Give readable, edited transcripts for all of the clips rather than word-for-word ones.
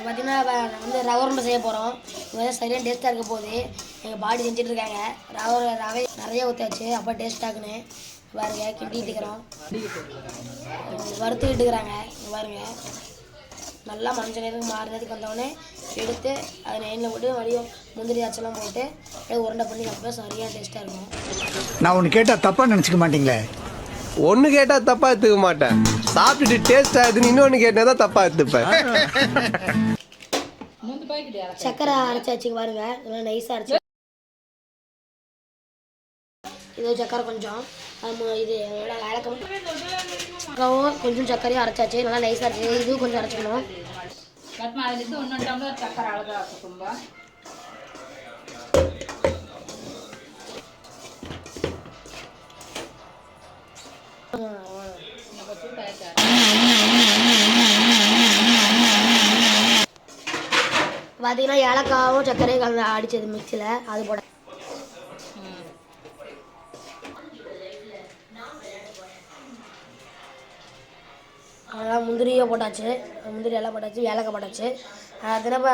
பார்த்தீங்கன்னா வந்து ரவை உருண்டை செய்ய போகிறோம். இது சரியாக டேஸ்ட்டாக இருக்க போகுது. எங்கள் பாட்டி செஞ்சிட்ருக்காங்க. ரவை நிறைய ஊற்றாச்சு. அப்போ டேஸ்ட்டாக்குன்னு பாருங்க கிண்டிட்டு இருக்கிறோம். வறுத்துக்கிட்டு இருக்கிறாங்க பாருங்க. நல்லா மஞ்சள் நேரத்துக்கு மாறினதுக்கு வந்தோடனே எடுத்து அதை நெய்யில் போட்டு மறுபடியும் முந்திரி அச்செல்லாம் போட்டு உருண்டை பண்ணி அப்போ சரியாக டேஸ்ட்டாக இருக்கும். நான் ஒன்று கேட்டால் தப்பாக நினச்சிக்க மாட்டீங்களே? ஒன்று கேட்டால் தப்பாக எடுத்துக்க மாட்டேன். சாப்பிட்டுட்டு டேஸ்ட் ஆகுதுன்னு இன்னொன்று கேட்டால் தான் தப்பாக எடுத்துப்பேன். சக்கரை அரைச்சாச்சு பாருங்க. இதெல்லாம் நைஸாக அரைச்சி இது சக்கரை கொஞ்சம் இது ஏலக்காவும் கொஞ்சம் சக்கரையும் அரைச்சாச்சு. நல்லா நைஸாக அரைச்சி இதுவும் கொஞ்சம் அரைச்சிக்கணும். பார்த்தீங்கன்னா ஏலக்காவும் சர்க்கரையும் கலந்து அடிச்சது மிக்சியில் அது போட அதெல்லாம் முந்திரியை போட்டாச்சு. முந்திரி எல்லாம் போட்டாச்சு. ஏலக்காய் போட்டாச்சு. தினப்ப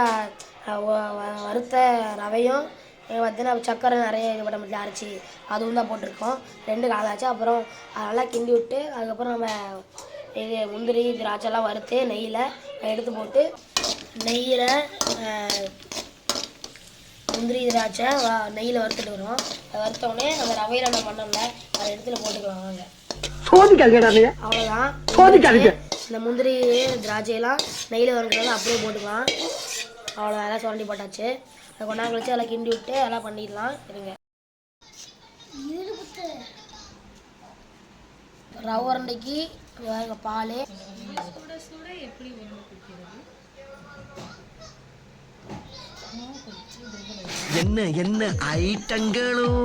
வறுத்த ரவையும் பார்த்தீங்கன்னா சக்கரை நிறைய இது பண்ண முடியல அரைச்சி அதுவும் தான் போட்டிருக்கோம். 2 கலந்தாச்சு. அப்புறம் அதெல்லாம் கிண்டி விட்டு அதுக்கப்புறம் நம்ம இது முந்திரி திராட்சைலாம் வறுத்து நெய்யில் எடுத்து போட்டு நெய்யில் முந்திரி திராட்சை நெய்யில் வறுத்துட்டு வரும். அதை வறுத்தோடனே அந்த ரவையில் நம்ம பண்ணோம்ல அதை இடத்துல போட்டுக்கலாம். வாங்க அவ்வளோதான். இந்த முந்திரி திராட்சையெல்லாம் நெய்யில் வறுக்கிறதெல்லாம் அப்படியே போட்டுக்கலாம். அவ்வளோ அதெல்லாம் சுரண்டி போட்டாச்சு. அதை கொண்டாந்து கழிச்சு அதெல்லாம் கிண்டி விட்டு அதெல்லாம் பண்ணிடலாம். இருங்க. ரவை உருண்டைக்கு பால் என்ன என்ன ஐட்டங்களும்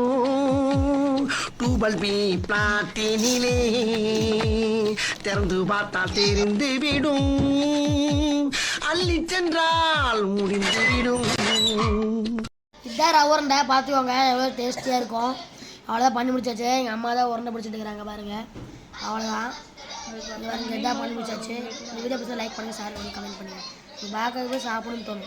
டூபல் பி பிளாட்டினிலே திறந்து பார்த்தால் தெரிந்து விடும், அள்ளி சென்றால் முடிந்து விடும். இதான் ரவை உருண்டை பார்த்துக்கோங்க. எவ்வளோ டேஸ்டியாக இருக்கும். அவ்வளோதான் பண்ணி முடிச்சாச்சு. எங்கள் அம்மா தான் உருண்டை பிடிச்சிட்டு இருக்கிறாங்க பாருங்கள். அவ்வளோதான் இதான் பண்ணி முடிச்சாச்சு. இந்த வீடியோ பிடிச்சா லைக் பண்ணுங்கள், ஷேர் பண்ணி கமெண்ட் பண்ணுங்கள். பார்க்கறதுக்கு சாப்பிடணும்னு தோணும்.